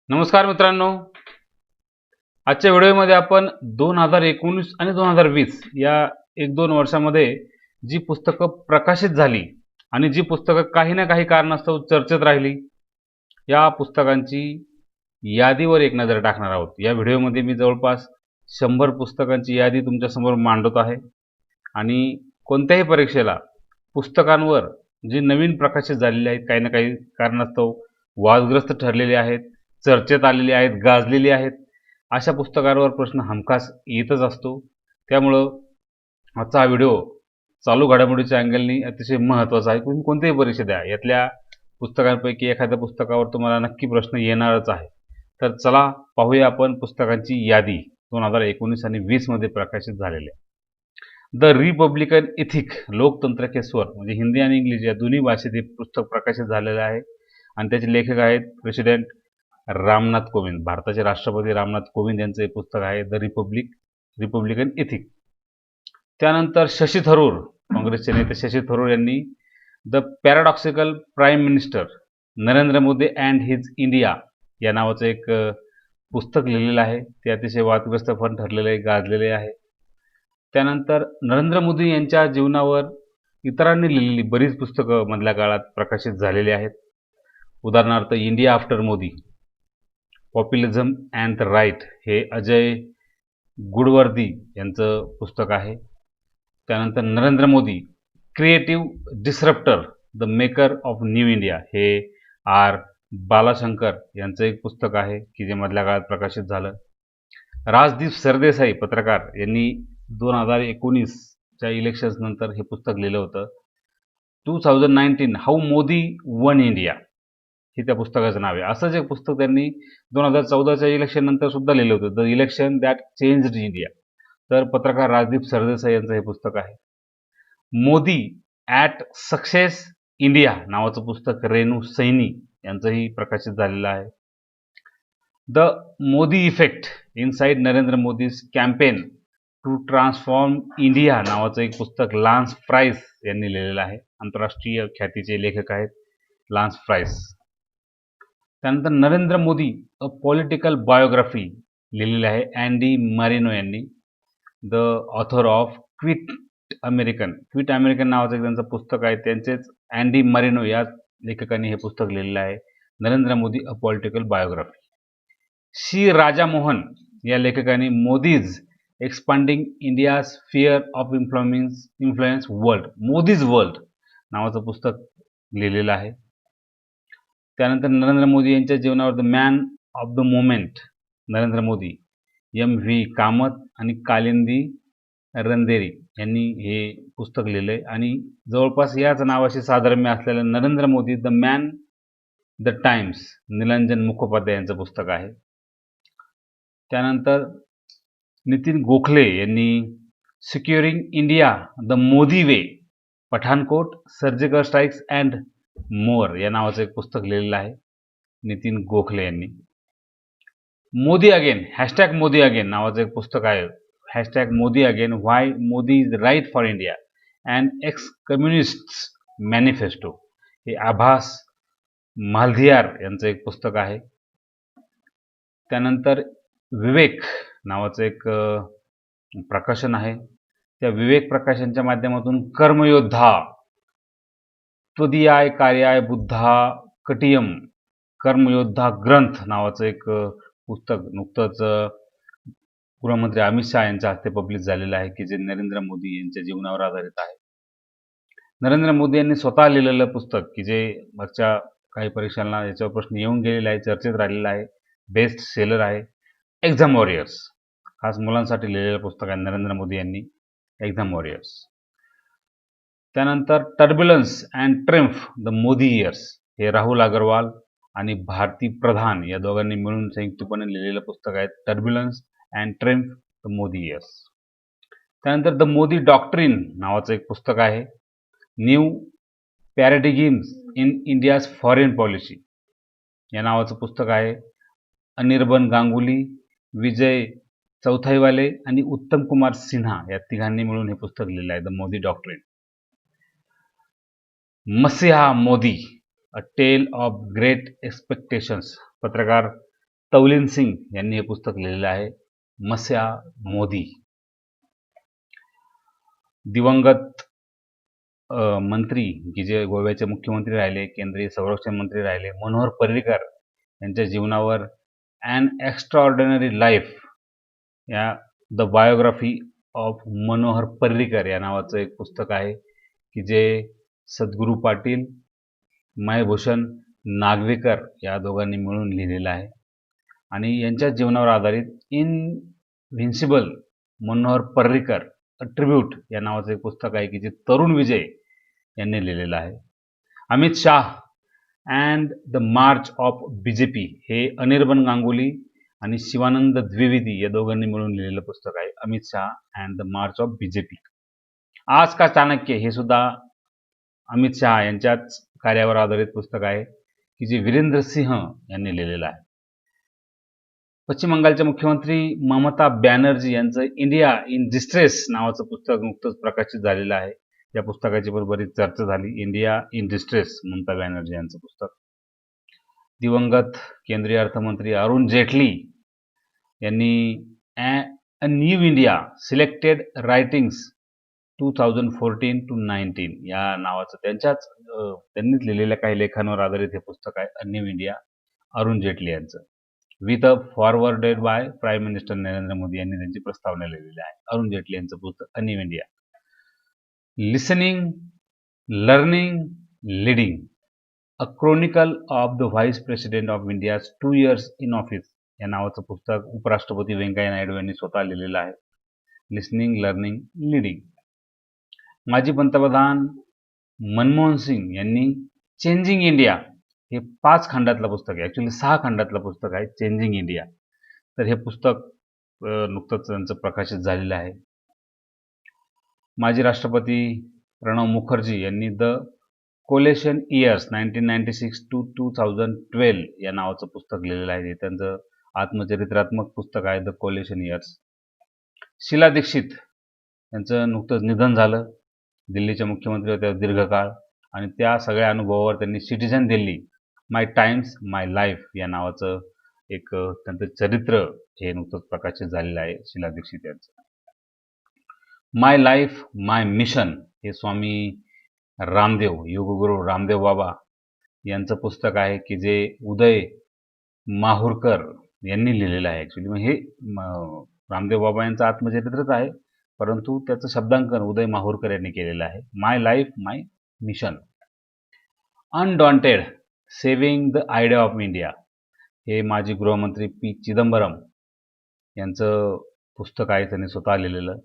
नमस्कार मित्रांनो. आजच्या व्हिडिओमध्ये आपण 2019 आणि 2020 या 1-2 वर्षामध्ये जी पुस्तकं प्रकाशित झाली आणि जी पुस्तकं काही ना काही कारणास्तव चर्चेत राहिली, या पुस्तकांची यादीवर एक नजर टाकणार आहोत. या व्हिडिओमध्ये मी जवळपास 100 पुस्तकांची यादी तुमच्यासमोर मांडत आहे आणि कोणत्याही परीक्षेला पुस्तकांवर जी नवीन प्रकाशित झालेली आहेत, काही ना काही कारणास्तव वादग्रस्त ठरलेले आहेत, चर्चेत आलेले आहेत, गाजलेले आहेत, अशा पुस्तकांवर प्रश्न हमखास येतच असतो. त्यामुळं आजचा हा व्हिडिओ चालू घडामोडीच्या अँगलनी अतिशय महत्त्वाचा आहे. तुम्ही कोणतीही परीक्षा द्या, यातल्या पुस्तकांपैकी एखाद्या पुस्तकावर तुम्हाला नक्की प्रश्न येणारच आहे. तर चला पाहूया आपण पुस्तकांची यादी 2019 आणि 20 मध्ये प्रकाशित झालेल्या. द रिपब्लिकन इथिक, लोकतंत्र के स्वर, म्हणजे हिंदी आणि इंग्लिश या दोन्ही भाषेत हे पुस्तक प्रकाशित झालेलं आहे आणि त्याचे लेखक आहेत प्रेसिडेंट रामनाथ कोविंद. भारताचे राष्ट्रपती रामनाथ कोविंद यांचं हे पुस्तक आहे द रिपब्लिकन इथिक. त्यानंतर शशी थरूर, काँग्रेसचे नेते शशी थरूर यांनी the paradoxical prime minister Narendra Modi and his India या नावाचं एक पुस्तक लिहिलेलं आहे. ते अतिशय वादग्रस्त पण ठरलेलं आहे, गाजलेले आहे. त्यानंतर नरेंद्र मोदी यांच्या जीवनावर इतरांनी लिहिलेली बरीच पुस्तकं मधल्या काळात प्रकाशित झालेली आहेत. उदाहरणार्थ India after Modi, populism and the right, हे अजय गुडवर्दी यांचं पुस्तक आहे. त्यानंतर Narendra Modi creative disruptor, the maker of new India, हे आर बालाशंकर यांचं एक पुस्तक आहे की जे मधल्या काळात प्रकाशित झालं. राजदीप सरदेसाई पत्रकार यांनी 2019च्या इलेक्शन्स नंतर हे पुस्तक लिहिलं होतं. 2019 हाऊ मोदी वन इंडिया, हे त्या पुस्तकाचं नाव आहे. असंच एक पुस्तक त्यांनी 2014च्या इलेक्शन नंतर सुद्धा लिहिलं होतं, the election that changed India. तर पत्रकार राजदीप सरदेसाई यांचं हे पुस्तक आहे. मोदी ॲट सक्सेस इंडिया नावाचं पुस्तक रेणू सैनी यांचंही प्रकाशित झालेलं आहे. The Modi effect inside Narendra Modi's campaign to transform India नावाचं एक पुस्तक लान्स प्राइस यांनी लिहिलेलं आहे. आंतरराष्ट्रीय ख्यातीचे लेखक आहेत लान्स प्राइस. त्यानंतर Narendra Modi a political biography लिहिलेली आहे अँडी मारिनो यांनी. The author of quit American नावाचं एक त्यांचं पुस्तक आहे. त्यांचेच अँडी मारिनो या लेखकांनी हे पुस्तक लिहिलेलं आहे, Narendra Modi a political biography. C Raja Mohan या लेखकांनी Modi's expanding India sphere of influence world, Modi's world नावाचं पुस्तक लिहिलेलं आहे. त्यानंतर नरेंद्र मोदी यांच्या जीवनावर the man of the moment Narendra Modi, M V Kamath आणि कालिंदी रणदेरी यांनी हे पुस्तक लिहिलंय आणि जवळपास याच नावाशी साधर्म्य असलेलं Narendra Modi the man the times, Nilanjan Mukhopadhyay यांचं पुस्तक आहे. त्यानंतर नितीन गोखले यांनी securing India the Modi way, Pathankot, surgical strikes and more या नावाचं एक पुस्तक लिहिलेलं आहे नितीन गोखले यांनी. Modi again, hashtag Modi again नावाचं एक पुस्तक आहे. Hashtag Modi again, why Modi is right for India and ex communist manifesto, हे आभास मालधियार यांचं एक पुस्तक आहे. त्यानंतर विवेक नावाचं एक प्रकाशन आहे. त्या विवेक प्रकाशनच्या माध्यमातून कर्मयोद्धा, त्वदीयाय कार्याय बुद्धा कटियम, कर्मयोद्धा ग्रंथ नावाचं एक पुस्तक नुकतंच गृहमंत्री अमित शहा यांच्या हस्ते पब्लिश झालेलं आहे की जे नरेंद्र मोदी यांच्या जीवनावर आधारित आहे. नरेंद्र मोदी यांनी स्वतः लिहिलेलं पुस्तक की जे मागच्या काही परीक्षांना याच्यावर प्रश्न येऊन गेलेला आहे, चर्चेत राहिलेला आहे, बेस्ट सेलर आहे, एक्झाम वॉरियर्स, खास मुलांसाठी लिहिलेलं पुस्तक आहे नरेंद्र मोदी यांनी, एक्झाम वॉरियर्स. त्यानंतर turbulence and triumph the Modi years, हे राहुल अग्रवाल आणि भारती प्रधान या दोघांनी मिळून संयुक्तपणे लिहिलेलं पुस्तक आहे, turbulence and triumph the Modi years. त्यानंतर द मोदी डॉक्ट्रिन नावाचं एक पुस्तक आहे, new paradigms in India's foreign policy या नावाचं पुस्तक आहे. अनिर्बन गांगुली, विजय चौथाईवाले आणि उत्तम कुमार सिन्हा या तिघांनी मिळून हे पुस्तक लिहिलं आहे, द मोदी डॉक्ट्रिन. मसीहा मोदी, अ टेल ऑफ ग्रेट एक्सपेक्टेशन्स, पत्रकार तौलीन सिंग यांनी हे पुस्तक लिहिलेलं आहे. मस्या मोदी. दिवंगत मंत्री की जे गोव्याचे मुख्यमंत्री राहिले, केंद्रीय संरक्षण मंत्री राहिले, मनोहर पर्रीकर यांच्या जीवनावर ॲन एक्स्ट्राऑर्डिनरी लाईफ या the biography of Manohar Parrikar या नावाचं एक पुस्तक आहे, की जे सद्गुरू पाटील, मायभूषण नागवेकर या दोघांनी मिळून लिहिलेलं आहे. आणि यांच्या जीवनावर आधारित इनव्हिन्सिबल मनोहर पर्रीकर अ ट्रिब्यूट या नावाचं एक पुस्तक आहे, की जे तरुण विजय यांनी लिहिलेलं आहे. Amit Shah and the March of BJP हे अनिर्बन गांगुली आणि शिवानंद द्विवेदी या दोघांनी मिळून लिहिलेलं पुस्तक आहे. Amit Shah and the March of BJP. आज का चाणक्य हे सुद्धा अमित शाह यांच्याच कार्यावर आधारित पुस्तक आहे, की जे वीरेंद्र सिंह यांनी लिहिलेलं आहे. पश्चिम बंगालचे मुख्यमंत्री ममता बॅनर्जी यांचं इंडिया इन डिस्ट्रेस नावाचं पुस्तक नुकतंच प्रकाशित झालेलं आहे. या पुस्तकाची पण बरीच चर्चा झाली. India in distress, Mamata Banerjee यांचं पुस्तक. दिवंगत केंद्रीय अर्थमंत्री अरुण जेटली यांनी a new India selected writings 2014 to 19 या नावाचं त्यांनीच लिहिलेल्या काही लेखांवर आधारित हे पुस्तक आहे. A new India, Arun Jaitley यांचं. With a forwarded by prime minister Narendra Modi यांनी त्यांची प्रस्तावना लिहिलेली आहे. अरुण जेटली यांचं पुस्तक a new India. Listening, learning, leading, a chronicle of the vice president of India's 2 years in office या नावाचं पुस्तक उपराष्ट्रपती व्यंकय्या नायडू यांनी स्वतः लिहिलेलं आहे. Listening, learning, leading. माजी पंतप्रधान मनमोहन सिंग यांनी चेंजिंग इंडिया हे 5 खंडातलं पुस्तक आहे, ॲक्च्युली 6 खंडातलं पुस्तक आहे चेंजिंग इंडिया. तर हे पुस्तक नुकतंच त्यांचं प्रकाशित झालेलं आहे. माजी राष्ट्रपती प्रणव मुखर्जी यांनी द कोलेशन इयर्स 1996 to 2012 या नावाचं पुस्तक लिहिलेलं आहे. हे त्यांचं आत्मचरित्रात्मक पुस्तक आहे, the coalition years. Sheila Dikshit यांचं नुकतंच निधन झालं. दिल्लीच्या मुख्यमंत्री होत्या दीर्घकाळ आणि त्या सगळ्या अनुभवावर त्यांनी सिटिझन दिल्ली, माय टाइम्स, माय लाईफ या नावाचं एक त्यांचं चरित्र हे नुकतंच प्रकाशित झालेलं आहे शीला दीक्षित यांचं. माय लाईफ, माय मिशन हे स्वामी रामदेव, योगगुरू रामदेव बाबा यांचं पुस्तक आहे, की जे उदय माहुरकर यांनी लिहिलेलं आहे. ॲक्च्युली मग हे रामदेव बाबा यांचं आत्मचरित्रच आहे, परंतु त्याचं शब्दांकन उदय माहुरकर यांनी केलेलं आहे. My life, my mission. Undaunted, saving the idea of India हे माजी गृहमंत्री पी चिदंबरम यांचं पुस्तक आहे, त्यांनी स्वतः लिहिलेलं.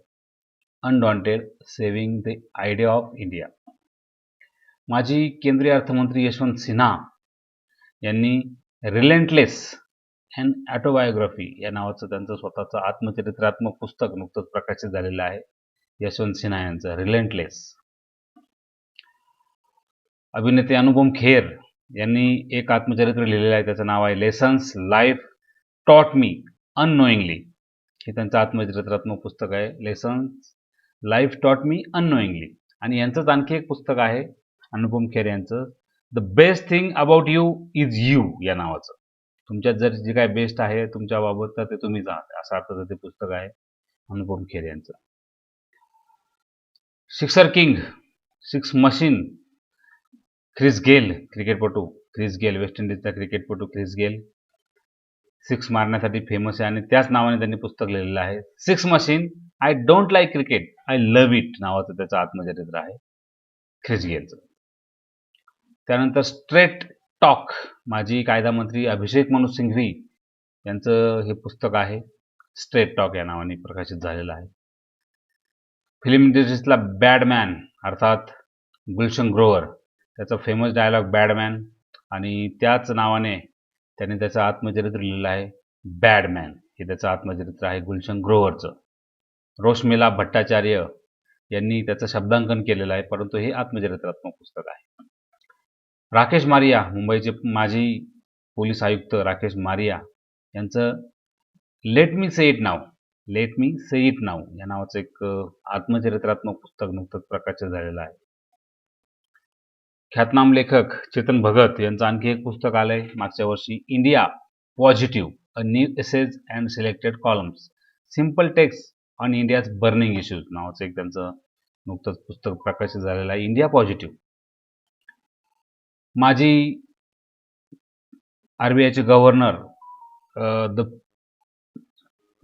Undaunted, saving the idea of India. माजी केंद्रीय अर्थमंत्री यशवंत सिन्हा यांनी रिलेंटलेस अँड ऑटोबायोग्राफी या नावाचं त्यांचं स्वतःचं आत्मचरित्रात्मक पुस्तक नुकतंच प्रकाशित झालेलं आहे, यशवंत सिन्हा यांचं रिलेंटलेस. अभिनेते अनुपम खेर यांनी एक आत्मचरित्र लिहिलेलं आहे, त्याचं नाव आहे lessons life taught me unknowingly. हे त्यांचं आत्मचरित्रात्मक पुस्तक आहे, lessons life taught me unknowingly. आणि यांचंच आणखी एक पुस्तक आहे अनुपम खेर यांचं, the best thing about you is you या नावाचं. तुमच्यात जर जे काय बेस्ट आहे तुमच्याबाबत तर ते तुम्हीच आहात, असा अर्थाचं ते पुस्तक आहे अनुपम खेर यांचं. Sixer king, six machine, Chris Gayle क्रिकेटपटू, ख्रिस गेल वेस्ट इंडिजचा क्रिकेटपटू ख्रिस गेल सिक्स मारण्यासाठी फेमस आहे आणि त्याच नावाने त्यांनी पुस्तक लिहिलेलं आहे, six machine, I don't like cricket, I love it नावाचं त्याचं आत्मचरित्र आहे ख्रिस गेलचं. त्यानंतर स्ट्रेट टॉक, माजी कायदा मंत्री अभिषेक मनु सिंघवी यांचं हे पुस्तक आहे, स्ट्रेट टॉक या नावाने प्रकाशित झालेलं आहे. फिल्म इंडस्ट्रीतला बॅडमॅन अर्थात गुलशन ग्रोवर, त्याचा फेमस डायलॉग बॅडमॅन आणि त्याच नावाने त्याने त्याचं आत्मचरित्र लिहिलं आहे बॅडमॅन. हे त्याचं आत्मचरित्र आहे गुलशन ग्रोवरचं. रोशमिला भट्टाचार्य यांनी त्याचं शब्दांकन केलेलं आहे, परंतु हे आत्मचरित्रात्मक पुस्तक आहे. राकेश मारिया, मुंबईचे माजी पोलीस आयुक्त राकेश मारिया यांचं let me say it now, let me say it नाव या नावाचं एक आत्मचरित्रात्मक पुस्तक नुकतंच प्रकाशित झालेलं आहे. ख्यातनाम लेखक चेतन भगत यांचं आणखी एक पुस्तक आलंय मागच्या वर्षी, India positive a new essays and selected columns, simple text on India's burning issues नावाचं एक त्यांचं नुकतंच पुस्तक प्रकाशित झालेलं आहे. India positive. माजी RBIचे गव्हर्नर द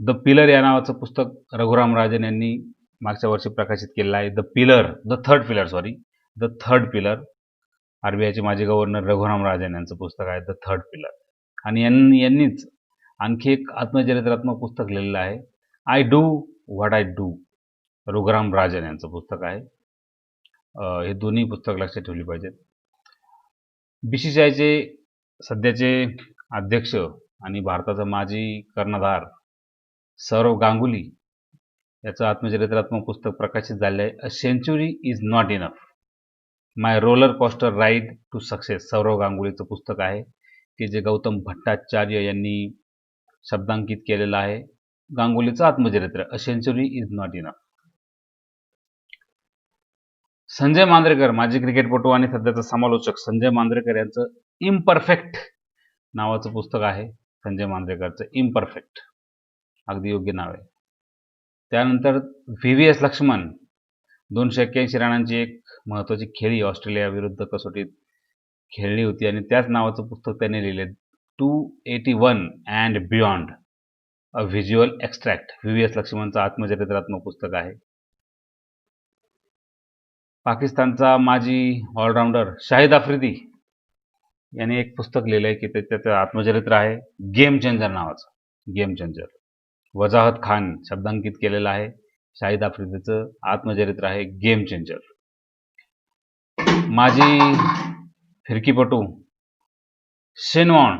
द पिलर या नावाचं पुस्तक रघुराम राजन यांनी मागच्या वर्षी प्रकाशित केलेलं आहे. द थर्ड पिलर RBIचे माजी गव्हर्नर रघुराम राजन यांचं पुस्तक आहे द थर्ड पिलर. आणि यांनीच आणखी एक आत्मचरित्रात्मक पुस्तक लिहिलेलं आहे, I do what I do, Raghuram Rajan यांचं पुस्तक आहे. हे दोन्ही पुस्तक लक्षात ठेवली पाहिजेत. BCCIचे सध्याचे अध्यक्ष आणि भारताचा माजी कर्णधार सौरव गांगुली याचं आत्मचरित्रात्मक पुस्तक प्रकाशित झाले आहे, a century is not enough, my roller coaster ride to success. Sourav गांगुलीचं पुस्तक आहे की जे गौतम भट्टाचार्य यांनी शब्दांकित केलेलं आहे. गांगुलीचं आत्मचरित्र, a century is not enough. Sanjay Manjrekar, माजी क्रिकेटपटू आणि सध्याचा समालोचक संजय मांजरेकर यांचं इम्परफेक्ट नावाचं पुस्तक आहे. संजय मांजरेकरचं इम्परफेक्ट, अगदी योग्य नाव आहे. त्यानंतर VVS लक्ष्मण, 281 रनांची एक महत्त्वाची खेळी ऑस्ट्रेलिया विरुद्ध कसोटीत खेळली होती आणि त्याच नावाचं पुस्तक त्यांनी लिहिले, 281 and beyond, a visual extract. VVS लक्ष्मणचं आत्मचरित्रात्मक पुस्तक आहे. पाकिस्तानचा माजी ऑलराऊंडर शाहिद आफ्रिदी यांनी एक पुस्तक लिहिलं आहे की त्याचं आत्मचरित्र आहे, गेम चेंजर नावाचं. Game changer. वजाहत खान शब्दांकित केलेलं आहे. शाहिद आफ्रिदीचं आत्मचरित्र आहे गेम चेंजर. माजी फिरकीपटू शेन वॉर्न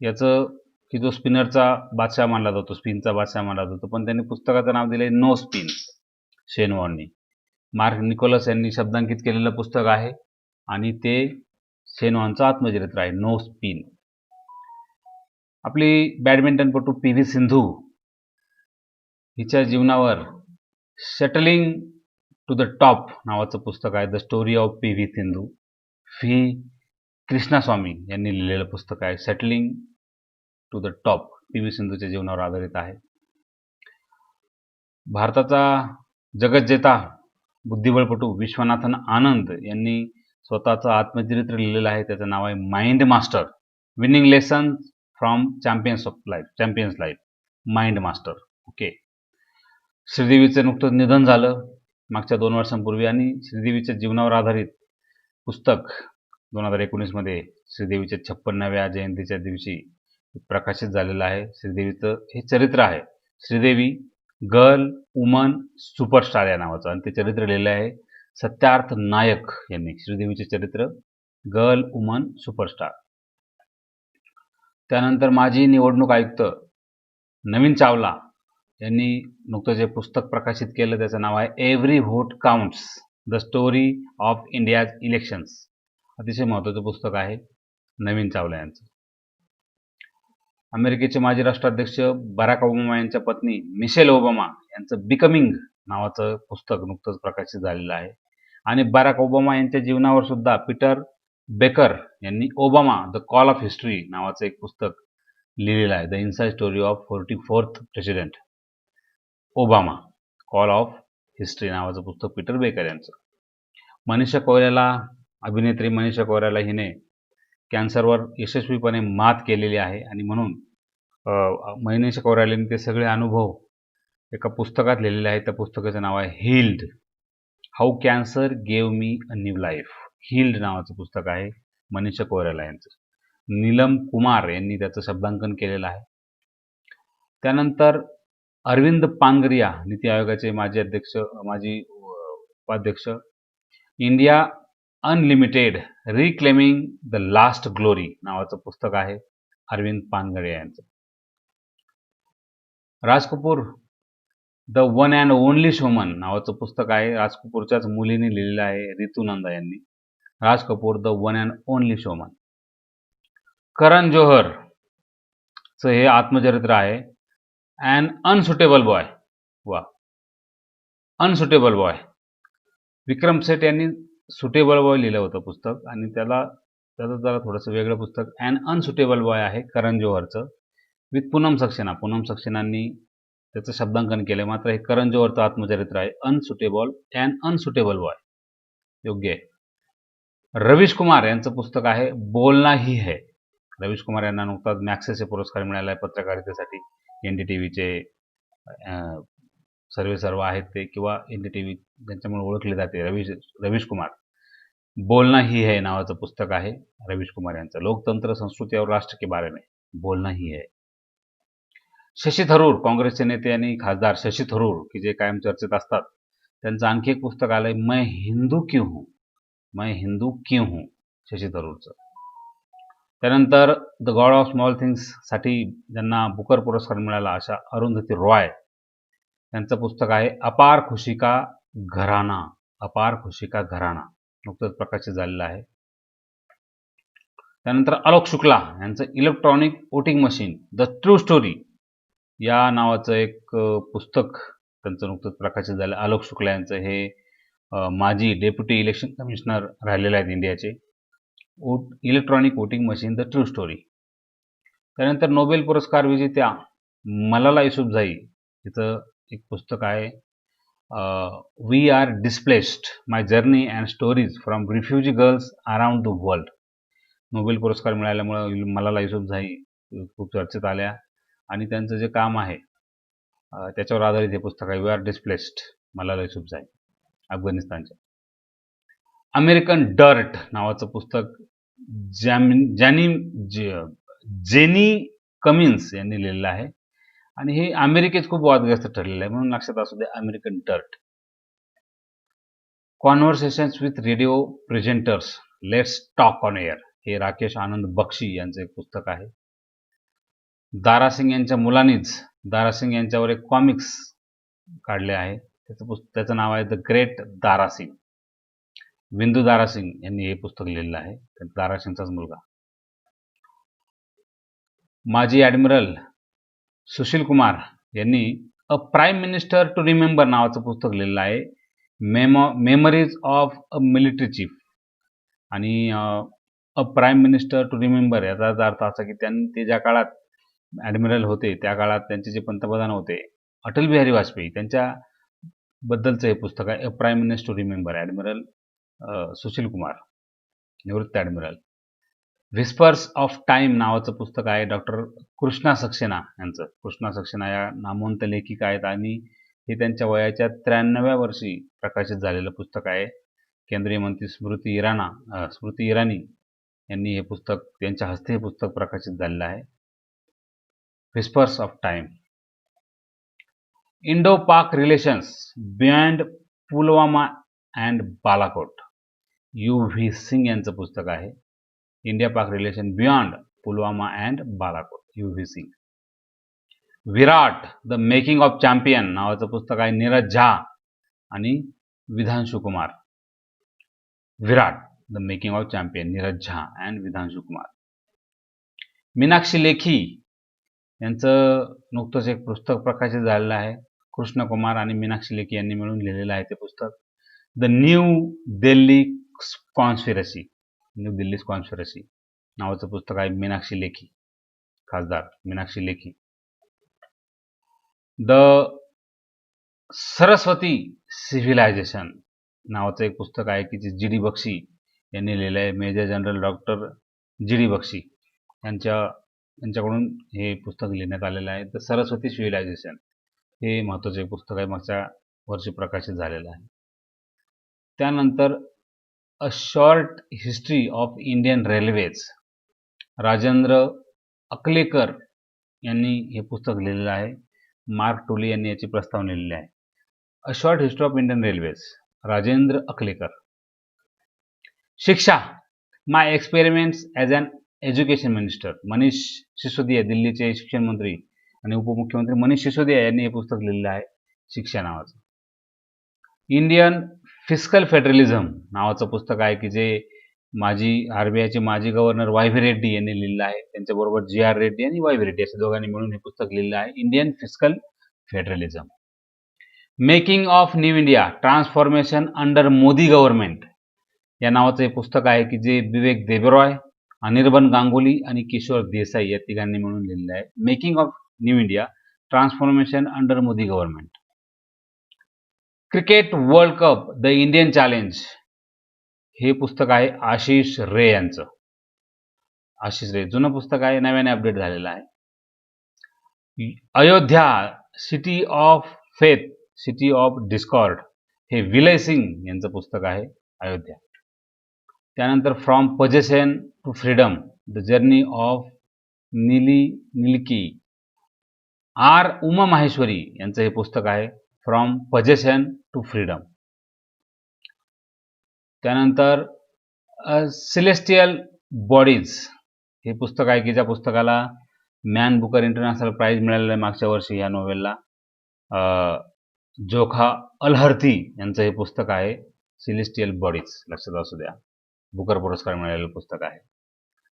याचं की जो स्पिनरचा बादशाह मानला जातो, स्पिनचा बादशाह मानला जातो, पण त्यांनी पुस्तकाचं नाव दिलंय नो स्पिन. शेन वॉर्ननी. मार्क निकोलस यांनी शब्दांकित केलेलं पुस्तक आहे आणि ते शेन वॉर्नचं आत्मचरित्र आहे, नो स्पिन. आपली बॅडमिंटनपटू PV सिंधू हिच्या जीवनावर शटलिंग टू द टॉप नावाचं पुस्तक आहे, the story of PV Sindhu. V Krishnaswamy यांनी लिहिलेलं पुस्तक आहे, shuttling to the top. PV सिंधूच्या जीवनावर आधारित आहे. भारताचा जगज्जेता बुद्धिबळपटू विश्वनाथन आनंद यांनी स्वतःचं आत्मचरित्र लिहिलेलं आहे. त्याचं नाव आहे mind master, winning lesson from champions life. Mind master. Okay. श्रीदेवीचं नुकतंच निधन झालं मागच्या 2 वर्षांपूर्वी आणि श्रीदेवीच्या जीवनावर आधारित पुस्तक 2019 मध्ये श्रीदेवीच्या 56व्या जयंतीच्या दिवशी प्रकाशित झालेलं आहे. श्रीदेवीचं हे चरित्र आहे, श्रीदेवी गर्ल वुमन सुपरस्टार या नावाचं, आणि ते चरित्र लिहिलं आहे सत्यार्थ नायक यांनी. श्रीदेवीचे चरित्र गर्ल वुमन सुपरस्टार. त्यानंतर माजी निवडणूक आयुक्त नवीन चावला यांनी नुकतंच जे पुस्तक प्रकाशित केलं, त्याचं नाव आहे every vote counts, the story of India's elections. अतिशय महत्त्वाचं पुस्तक आहे नवीन चावला यांचं. अमेरिकेचे माजी राष्ट्राध्यक्ष बराक ओबामा यांच्या पत्नी मिशेल ओबामा यांचं बिकमिंग नावाचं पुस्तक नुकतंच प्रकाशित झालेलं आहे. आणि बराक ओबामा यांच्या जीवनावर सुद्धा पीटर बेकर यांनी Obama the call of history नावाचं एक पुस्तक लिहिलेलं आहे, the inside story of 44th president Obama, call of history नावाचं पुस्तक पीटर बेकर यांचं. अभिनेत्री मनीषा कोइराला हिने कॅन्सरवर यशस्वीपणे मात केलेली आहे आणि म्हणून मनीषा कोइरालाने ते सगळे अनुभव एका पुस्तकात लिहिलेले आहेत. त्या पुस्तकाचं नाव आहे healed, how cancer gave me a new life. Healed नावाचं पुस्तक आहे मनीषा कोइराला यांचं. नीलम कुमार यांनी त्याचं शब्दांकन केलेलं आहे. त्यानंतर अरविंद पानगरिया, नीती आयोगाचे माजी उपाध्यक्ष, India unlimited reclaiming the last glory नावाचं पुस्तक आहे अरविंद पानगरिया यांचं. Raj Kapoor the one and only showman नावाचं पुस्तक आहे, राज कपूरच्याच मुलीने लिहिलेलं आहे, रितू नंदा यांनी. Raj Kapoor the one and only showman. Karan जोहरचं हे आत्मचरित्र आहे, अँड अनसुटेबल बॉय. वा, अनसुटेबल बॉय. विक्रम सेठ यांनी सुटेबल बॉय लिहिलं होतं पुस्तक आणि त्याचं जरा थोडंसं वेगळं पुस्तक अँड अनसुटेबल बॉय आहे करण जोहरचं. विथ पूनम सक्सेना. पूनम सक्सेनांनी त्याचं शब्दांकन केलं. मात्र हे करण जोहरचं आत्मचरित्र आहे. Unsuitable boy. योग्य आहे. रवीश कुमार यांचं पुस्तक आहे बोलना ही है. रवीश कुमार यांना नुकताच मॅक्सेसे पुरस्कार मिळाला आहे पत्रकारितेसाठी. NDTVचे सर्व आहेत ते, किंवा NDTV त्यांच्यामुळे ओळखले जाते. रवीश कुमार. बोलना ही है नावाचं पुस्तक आहे रवीश कुमार यांचं. लोकतंत्र, संस्कृती और राष्ट्र के बारे में बोलना ही है. शशी थरूर, काँग्रेसचे नेते आणि खासदार शशी थरूर, की जे कायम चर्चेत असतात, त्यांचं आणखी एक पुस्तक आलंय, मैं हिंदू क्यों हूं, शशी थरूरचं. त्यानंतर द गॉड ऑफ स्मॉल थिंग्ससाठी ज्यांना बुकर पुरस्कार मिळाला अशा अरुंधती रॉय यांचं पुस्तक आहे अपार खुशी का घराना. नुकतंच प्रकाशित झालेलं आहे. त्यानंतर आलोक शुक्ला यांचं electronic voting machine the true story या नावाचं एक पुस्तक त्यांचं नुकतंच प्रकाशित झालं. आलोक शुक्ला यांचं हे माजी डेप्युटी इलेक्शन कमिशनर राहिलेले आहेत इंडियाचे. Electronic voting machine the true story. त्यानंतर नोबेल पुरस्कार विजेत्या मलाला युसुफझाई हिचं एक पुस्तक आहे we are displaced, my journey and stories from refugee girls around the world. Nobel पुरस्कार मिळाल्यामुळे मलाला युसुफझाई खूप चर्चेत आल्या आणि त्यांचं जे काम आहे त्याच्यावर आधारित हे पुस्तक आहे. वी आर डिस्प्लेस्ड, मलाला युसुफझाई, अफगाणिस्तानच्या. अमेरिकन डर्ट नावाचं पुस्तक जेनी कमिन्स यांनी लिहिलेलं आहे आणि हे अमेरिकेत खूप वादग्रस्त ठरलेलं आहे, म्हणून लक्षात असू दे American dirt. Conversations with radio presenters, let's talk on air, हे राकेश आनंद बक्षी यांचं एक पुस्तक आहे. दारासिंग यांच्या मुलांनीच दारासिंग यांच्यावर एक कॉमिक्स काढले आहे. त्याचं नाव आहे द ग्रेट दारासिंग. विंदू दारासिंग यांनी हे पुस्तक लिहिलेलं आहे, दारासिंगचाच मुलगा. माजी ॲडमिरल सुशील कुमार यांनी a prime minister to remember नावाचं पुस्तक लिहिलेलं आहे. Memories of a military chief. आणि a prime minister to remember याचा अर्थ असा की ते ज्या काळात ॲडमिरल होते त्या काळात त्यांचे जे पंतप्रधान होते अटल बिहारी वाजपेयी त्यांच्याबद्दलचं हे पुस्तक आहे. A prime minister to remember, admiral Sushil Kumar, निवृत्त ॲडमिरल. व्हिस्पर्स ऑफ टाईम नावाचं पुस्तक आहे डॉक्टर कृष्णा सक्सेना यांचं. कृष्णा सक्सेना या नामवंत लेखिका आहेत आणि हे त्यांच्या वयाच्या 93व्या वर्षी प्रकाशित झालेलं पुस्तक आहे. केंद्रीय मंत्री स्मृती इराणी यांनी हे पुस्तक, त्यांच्या हस्ते हे पुस्तक प्रकाशित झालेलं आहे. Whispers of time. Indo Pak relations beyond Pulwama and Balakot, UV Singh यांचं पुस्तक आहे. India Pak relation beyond Pulwama and Balakot, UV Singh. Virat the making of champion नावाचं पुस्तक आहे नीरज झा आणि Vidhanshu Kumar. Virat the making of champion, Neeraj Jha and विधांशु Kumar. Meenakshi Lekhi यांचं नुकतंच एक पुस्तक प्रकाशित झालेलं आहे. कृष्ण कुमार आणि मीनाक्षी लेखी यांनी मिळून लिहिलेलं आहे ते पुस्तक द न्यू दिल्ली कॉन्स्पिरसी नावाचं पुस्तक आहे. मीनाक्षी लेखी, खासदार मीनाक्षी लेखी. द सरस्वती सिव्हिलायझेशन नावाचं एक पुस्तक आहे की जे GD बक्षी यांनी लिहिलं आहे. Major general doctor GD Bakshi यांच्याकडून हे पुस्तक लिहिण्यात आलेलं आहे. द सरस्वती सिव्हिलायझेशन हे महत्त्वाचे पुस्तक आहे, मागच्या वर्षी प्रकाशित झालेलं आहे. त्यानंतर a short history of Indian railways, Rajendra Akalekar यांनी हे पुस्तक लिहिलेलं आहे. मार्क टोली यांनी याची प्रस्तावना लिहिलेली आहे. A short history of Indian railways, Rajendra Akalekar. Shiksha, my experiments as an education minister, Manish Sisodia, दिल्लीचे शिक्षण मंत्री आणि उपमुख्यमंत्री मनीष सिसोदिया यांनी हे पुस्तक लिहिलेलं आहे, शिक्षा नावाचं. इंडियन फिस्कल फेडरलिझम नावाचं पुस्तक आहे की जे RBIचे माजी गव्हर्नर YV रेड्डी यांनी लिहिलेलं आहे. त्यांच्याबरोबर GR रेड्डी आणि YV रेड्डी अशा दोघांनी मिळून हे पुस्तक लिहिलेलं आहे, Indian fiscal federalism. Making of new India, transformation under Modi government या नावाचं हे पुस्तक आहे की जे विवेक देबरॉय अनिर्बन गांगुली आणि किशोर देसाई या तिघांनी मिळून लिहिलेलं आहे. Making of new India, transformation under Modi government. Cricket world cup, the Indian challenge, हे पुस्तक आहे आशिष रे यांचं. आशिष रे, जुनं पुस्तक आहे, नव्याने अपडेट झालेलं आहे. Ayodhya, city of faith, city of discord, हे विलय सिंग यांचं पुस्तक आहे, अयोध्या. त्यानंतर from possession to freedom, the journey of Nilki, R Uma Maheshwari यांचं हे पुस्तक आहे, फ्रॉम पोजेशन टू फ्रीडम. त्यानंतर सेलेस्टियल बॉडीज हे पुस्तक आहे की ज्या पुस्तकाला मॅन बुकर इंटरनॅशनल प्राइज मिळालेलं आहे मागच्या वर्षी या नोवेलला. जोखा अलहर्थी यांचं हे पुस्तक आहे, सेलेस्टियल बॉडीज, लक्षात असू द्या, बुकर पुरस्कार मिळालेलं पुस्तक आहे.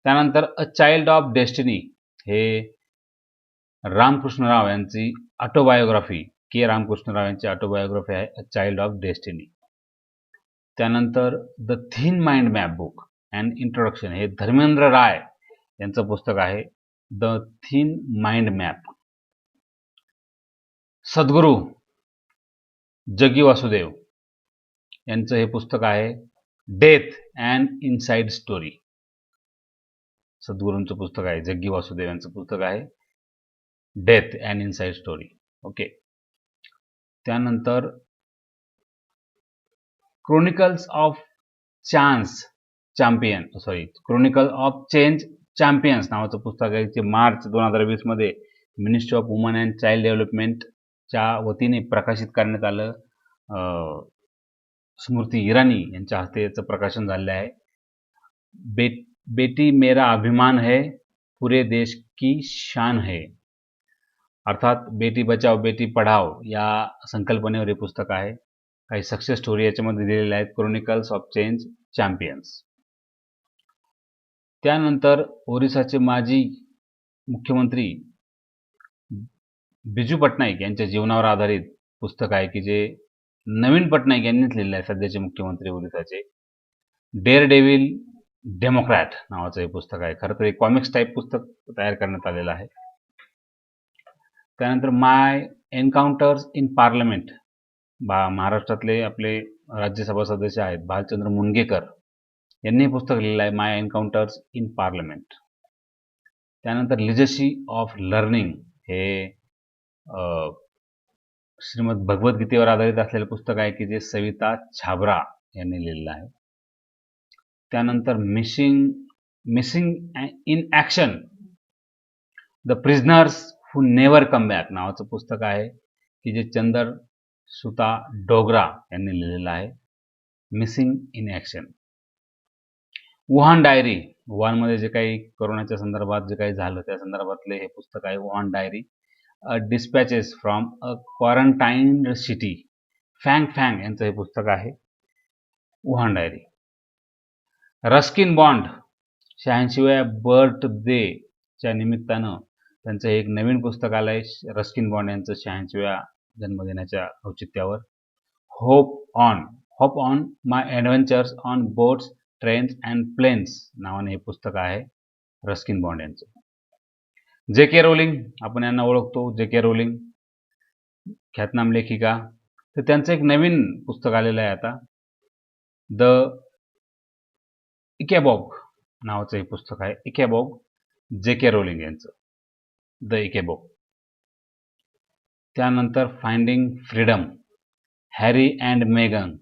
त्यानंतर अ चाइल्ड ऑफ डेस्टिनी, हे रामकृष्ण राव यांची ऑटोबायोग्राफी, के रामकृष्ण राव यांची ऑटोबायोग्राफी आहे, अ चाइल्ड ऑफ डेस्टिनी. त्यानंतर the thin mind map book and introduction, हे धर्मेंद्र राय यांचं पुस्तक आहे, the thin mind map. Sadhguru Jaggi Vasudev यांचं हे पुस्तक आहे, डेथ अँड इनसाइड स्टोरी. सद्गुरूंचं पुस्तक आहे, जग्गी वासुदेव यांचं पुस्तक आहे, death and inside story. Okay. त्यानंतर chronicles of chronicle of change champions नावाचं पुस्तक आहे, जे मार्च 2020 मध्ये ministry of women and child डेव्हलपमेंटच्या वतीने प्रकाशित करण्यात आलं. स्मृती इराणी यांच्या हस्ते याचं प्रकाशन झालेलं आहे. बेटी मेरा अभिमान है, पूरे देश की शान है, अर्थात बेटी बचाओ बेटी पढाओ या संकल्पनेवर हे पुस्तक आहे. काही सक्सेस स्टोरी याच्यामध्ये दिलेल्या आहेत, क्रोनिकल्स ऑफ चेंज चॅम्पियन्स. त्यानंतर ओरिसाचे माजी मुख्यमंत्री बिजू पटनाईक यांच्या जीवनावर आधारित पुस्तक आहे की जे नवीन पटनाईक यांनीच लिहिलं आहे, सध्याचे मुख्यमंत्री ओरिसाचे. डेअर डेव्हिल डेमोक्रॅट नावाचं हे पुस्तक आहे. खरं तर एक कॉमिक्स टाईप पुस्तक तयार करण्यात आलेलं आहे. त्यानंतर माय एन्काउंटर्स इन पार्लमेंट, महाराष्ट्रातले आपले राज्यसभा सदस्य आहेत भालचंद्र मुनगेकर यांनी हे पुस्तक लिहिलं आहे, माय एन्काउंटर्स इन पार्लमेंट. त्यानंतर लिजसी ऑफ लर्निंग, हे श्रीमद भगवद्गीतेवर आधारित असलेलं पुस्तक आहे की जे सविता छाबरा यांनी लिहिलेलं आहे. त्यानंतर missing in action, the prisoners who never come back नावाचं पुस्तक आहे की जे चंदर सुता डोगरा यांनी लिहिलेलं आहे, missing in action. Wuhan diary, वुहानमध्ये जे काही कोरोनाच्या संदर्भात जे काही झालं त्या संदर्भातले हे पुस्तक आहे, Wuhan diary. Dispatches from a quarantined city, Fang यांचं हे पुस्तक आहे, वुहान डायरी. रस्किन बॉन्ड 86व्या बर्थडेच्या निमित्तानं त्यांचं एक नवीन पुस्तक आलं आहे, रस्किन बॉन्ड यांचं 86व्या जन्मदिनाच्या औचित्यावर. Hop on my adventures on boats, trains and planes नावाने हे पुस्तक आहे, रस्किन बॉन्ड यांचं. जे के रोलिंग, आपण यांना ओळखतो, जे के रोलिंग ख्यातनाम लेखिका, तर त्यांचं एक नवीन पुस्तक आलेलं आहे आता, द इकेबॉग नावाचं हे पुस्तक आहे, इकेबॉग, जे के रोलिंग यांचं, द इकेबॉग. त्यानंतर finding freedom, Harry and Megan,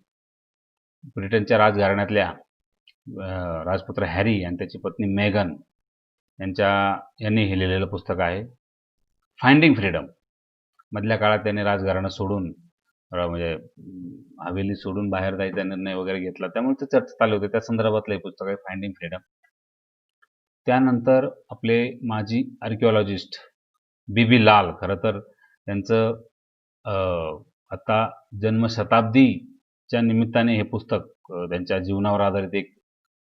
ब्रिटनच्या राजघराण्यातल्या राजपुत्र हॅरी आणि त्याची पत्नी मेगन यांनी हे लिहिलेलं पुस्तक आहे. फाइंडिंग फ्रीडम, मधल्या काळात त्यांनी राजघराणं सोडून म्हणजे हवेली सोडून बाहेर जायचा निर्णय वगैरे घेतला, त्यामुळे ते चर्चा चालू होते, त्या संदर्भातलं हे पुस्तक आहे, फाइंडिंग फ्रीडम. त्यानंतर आपले माजी आर्किओलॉजिस्ट बी लाल, खरं तर त्यांचं आता जन्मशताब्दीच्या निमित्ताने हे पुस्तक, त्यांच्या जीवनावर आधारित एक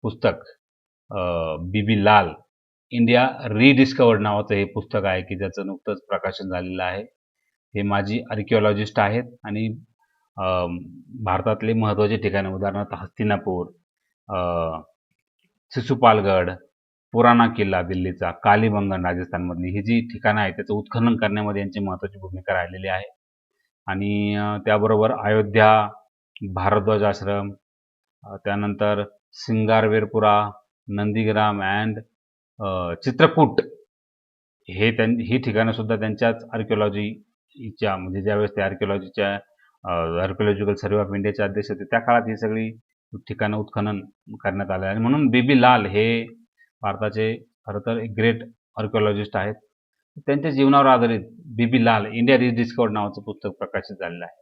पुस्तक, बी लाल इंडिया रिडिस्कवर्ड नावाचं हे पुस्तक आहे की ज्याचं नुकतंच प्रकाशन झालेलं आहे. हे माजी आर्किओलॉजिस्ट आहेत आणि भारतातले महत्त्वाचे ठिकाणं, उदाहरणार्थ हस्तिनापूर, सिसुपालगड, पुराणा किल्ला दिल्लीचा, कालीबंगन राजस्थानमधली ही जी ठिकाणं आहेत त्याचं उत्खनन करण्यामध्ये यांची महत्त्वाची भूमिका राहिलेली आहे. आणि त्याबरोबर अयोध्या, भारद्वाज आश्रम, त्यानंतर सिंगारवेरपुरा, नंदीग्राम अँड चित्रकूट ही ठिकाणं सुद्धा त्यांच्याच आर्किओलॉजीच्या म्हणजे ज्यावेळेस ते आर्किओलॉजिकल सर्व्हे ऑफ इंडियाचे अध्यक्ष होते त्या काळात ही सगळी ठिकाणं उत्खनन करण्यात आले आणि म्हणून बीबी लाल हे भारताचे खरं तर एक ग्रेट आर्किओलॉजिस्ट आहेत. त्यांच्या जीवनावर आधारित बीबी लाल इंडिया रिडिस्कवर्ड नावाचं पुस्तक प्रकाशित झालेलं आहे.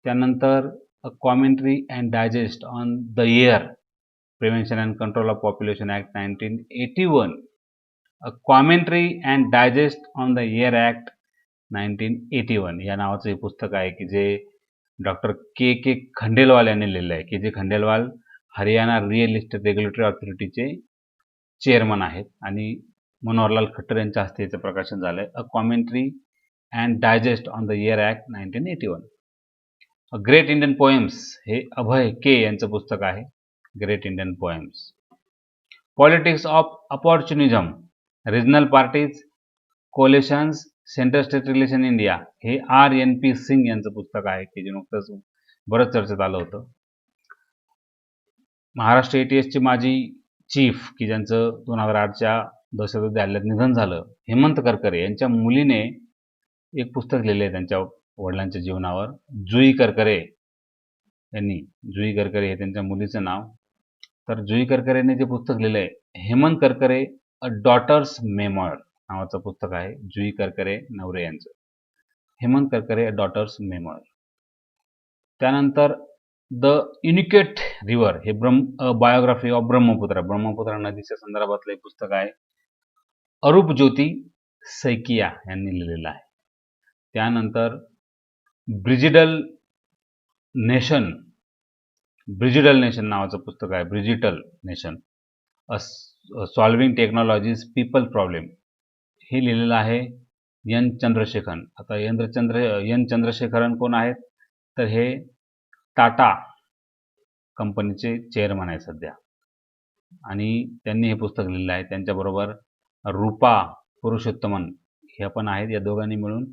त्यानंतर अ commentary and digest on the air prevention and control of population act 1981, a commentary and digest on the air act 1981 या नावाचं हे पुस्तक आहे की जे डॉक्टर के खंडेलवाल यांनी लिहिलं आहे की जे Khandelwal Haryana real estate regulatory ऑथॉरिटीचे चेअरमन आहेत आणि मनोहरलाल खट्टर यांच्या हस्ते याचं प्रकाशन झालं आहे. A commentary and digest on the air act 1981. Great Indian poems हे अभय के यांचं पुस्तक आहे. Great Indian poems. Politics of opportunism, regional parties, coalitions, central state relation India हे RNP सिंग यांचं पुस्तक आहे की जे नुकतंच बरंच चर्चेत आलं होतं. महाराष्ट्र ATSचे माजी चीफ की ज्यांचं 2008च्या दहशतवादी हल्ल्यात निधन झालं, हेमंत करकरे यांच्या मुलीने एक पुस्तक लिहिलं आहे त्यांच्या वडिलांच्या जीवनावर. जुई करकरे यांनी, जुई करकरे हे त्यांच्या मुलीचं नाव. तर जुई करकरेने जे पुस्तक लिहिलं आहे हेमंत करकरे अ डॉटर्स मेमॉयर नावाचं पुस्तक आहे. जुई करकरे नवरे यांचं. हेमंत करकरे अ डॉटर्स मेमॉयर. त्यानंतर द युनिकेट रिव्हर हे बायोग्राफी ऑफ ब्रह्मपुत्रा नदीच्या संदर्भातलं एक पुस्तक आहे. अरूप ज्योती सैकिया यांनी लिहिलेलं आहे. त्यानंतर ब्रिजिटल नेशन नावाचं पुस्तक आहे. Bridgital nation solving technologies people problem हे लिहिलेलं आहे एन चंद्रशेखरन. आता एन चंद्रशेखरन कोण आहेत तर हे टाटा कंपनीचे चेअरमन आहे सध्या आणि त्यांनी हे पुस्तक लिहिलं आहे. त्यांच्याबरोबर रूपा पुरुषोत्तमन हे पण आहेत. या दोघांनी मिळून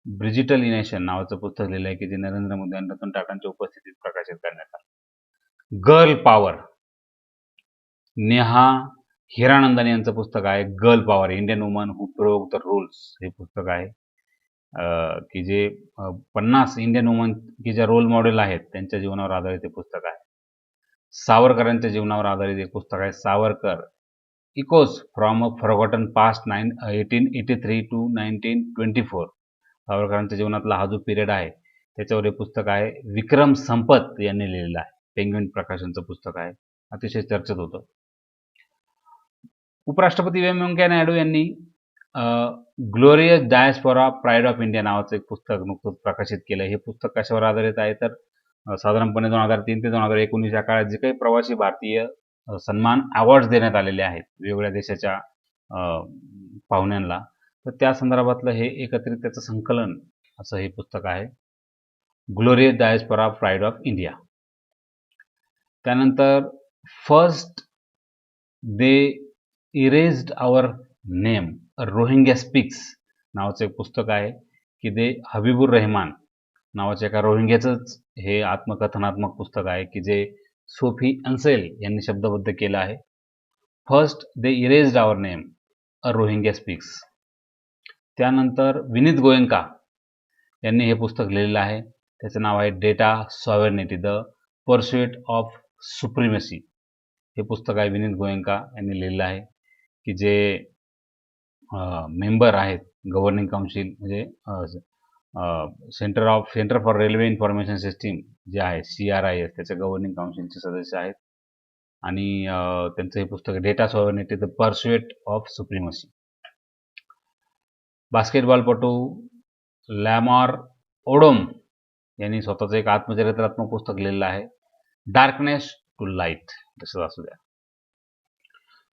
ब्रिजिटल नेशन नावाचं पुस्तक लिहिलं आहे की जे नरेंद्र मोदी आणि रतन टाटांच्या उपस्थितीत प्रकाशित करण्यात आलं. गर्ल पॉवर नेहा हिरानंदानी यांचं पुस्तक आहे. Girl power Indian woman who broke the rules हे पुस्तक आहे की जे 50 इंडियन वुमन की ज्या रोल मॉडेल आहेत त्यांच्या जीवनावर आधारित हे पुस्तक आहे. सावरकरांच्या जीवनावर आधारित एक पुस्तक आहे. Savarkar echoes from a forgotten past 1883 to 1924. सावरकरांच्या जीवनातला हा जो पिरियड आहे त्याच्यावर हे पुस्तक आहे. विक्रम संपत यांनी लिहिलेलं आहे. पेंग्विन प्रकाशनचं पुस्तक आहे. अतिशय चर्चेत होतं. उपराष्ट्रपती व्यंकय्या नायडू यांनी glorious diaspora pride of India नावाचं एक पुस्तक नुकतंच प्रकाशित केलं. हे पुस्तक कशावर आधारित आहे तर साधारणपणे 2003 ते 2019 या काळात जे काही प्रवासी भारतीय सन्मान अवॉर्ड्स देण्यात आलेले आहेत वेगवेगळ्या देशाच्या पाहुण्यांना, तर त्या संदर्भातलं हे एकत्रित त्याचं संकलन असं हे पुस्तक आहे. Glorious diaspora pride of India. त्यानंतर first they erased our name Rohingya speaks नावाचं एक पुस्तक आहे की ते हबीबुर रहमान नावाच्या एका रोहिंग्याचंच हे आत्मकथनात्मक पुस्तक आहे की जे सोफी अन्सेल यांनी शब्दबद्ध केलं आहे. First they erased our name a Rohingya speaks. त्यानंतर विनीत गोयंका यांनी हे पुस्तक लिहिलेलं आहे. त्याचं नाव आहे डेटा सॉव्हर्निटी द पर्स्युएट ऑफ सुप्रिमसी. हे पुस्तक आहे विनीत गोयंका यांनी लिहिलेलं आहे की जे मेंबर आहेत गव्हर्निंग काउन्सिल म्हणजे centre for railway information system जे आहे CRIS त्याच्या गव्हर्निंग काउन्सिलचे सदस्य आहेत आणि त्यांचं हे पुस्तक डेटा सॉव्हर्निटी द पर्स्युएट ऑफ सुप्रिमसी. बास्केटबॉलपटू लॅमॉर ओडोम यांनी स्वतःचं एक आत्मचरित्रात्मक पुस्तक लिहिलेलं आहे डार्कनेस टू लाईट, तसंच असू द्या.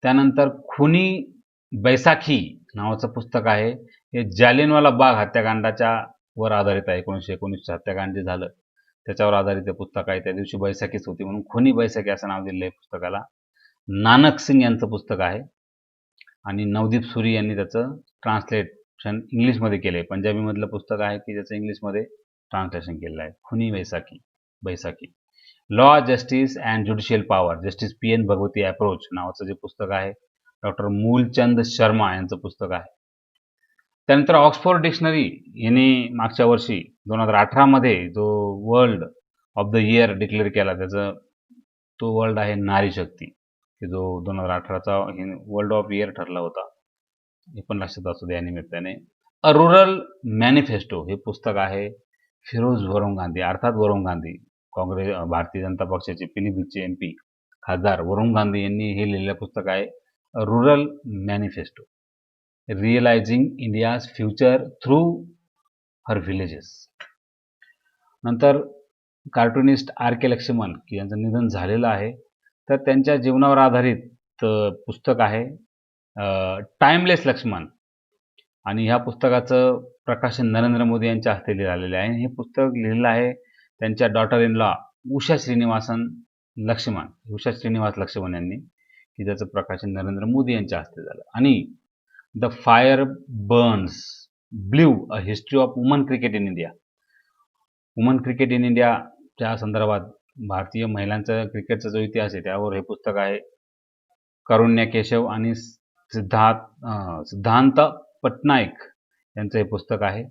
त्यानंतर खुनी बैसाखी नावाचं पुस्तक आहे. हे जालियनवाला बाग हत्याकांडाच्या वर आधारित आहे. 1919 हत्याकांड जे झालं त्याच्यावर आधारित हे पुस्तक आहे. त्या दिवशी बैसाखीच होती म्हणून खुनी बैसाखी असं नाव दिलेलं आहे पुस्तकाला. नानक सिंग यांचं पुस्तक आहे आणि नवदीप सुरी यांनी त्याचं ट्रान्सलेशन इंग्लिशमध्ये केलं आहे. पंजाबीमधलं पुस्तक आहे की ज्याचं इंग्लिशमध्ये ट्रान्सलेशन केलेलं आहे. खुनी Baisakhi. Law, justice and judicial power, justice PN. Bhagwati approach नावाचं जे पुस्तक आहे, डॉक्टर मूलचंद शर्मा यांचं पुस्तक आहे. त्यानंतर ऑक्सफोर्ड डिक्शनरी यांनी मागच्या वर्षी 2018 मध्ये जो world of the year declare केला, त्याचं तो वर्ल्ड आहे नारी शक्ती, की जो 2018चा वर्ल्ड ऑफ इयर ठरला होता. हे पण लक्षात असू द्या निमित्ताने. अ रुरल मॅनिफेस्टो हे पुस्तक आहे फिरोज वरुण गांधी, अर्थात वरुण गांधी, काँग्रेस भारतीय जनता पक्षाचे पिलीभीतचे MP खासदार वरुण गांधी यांनी हे लिहिलेलं पुस्तक आहे a rural manifesto, realizing India's future through her villages. नंतर कार्टुनिस्ट R.K. लक्ष्मण की यांचं निधन झालेलं आहे, तर त्यांच्या जीवनावर आधारित पुस्तक आहे टाइमलेस लक्ष्मण, आणि ह्या पुस्तकाचं प्रकाशन नरेंद्र मोदी यांच्या हस्ते झालेले आहे. हे पुस्तक लिहिलेलं आहे त्यांच्या daughter in law Usha Srinivas Laxman यांनी, की ज्याचं प्रकाशन नरेंद्र मोदी यांच्या हस्ते झालं. आणि the fire Burns blue, a history of woman cricket in India, woman cricket in इंडियाच्या संदर्भात भारतीय महिलांचा क्रिकेटचा जो इतिहास आहे त्यावर हे पुस्तक आहे. कारुण्या केशव आणि सिद्धांत पटनायक यांचं हे पुस्तक आहे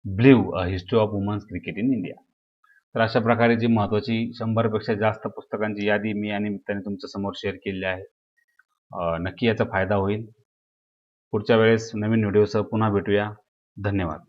blue, a history of women's cricket in India. तर अशा प्रकारे जी महत्त्वाची 100पेक्षा जास्त पुस्तकांची यादी मी या निमित्ताने तुमच्या समोर शेअर केलेली आहे. नक्की याचा फायदा होईल. पुढच्या वेळेस नवीन व्हिडिओसह पुन्हा भेटूया. धन्यवाद.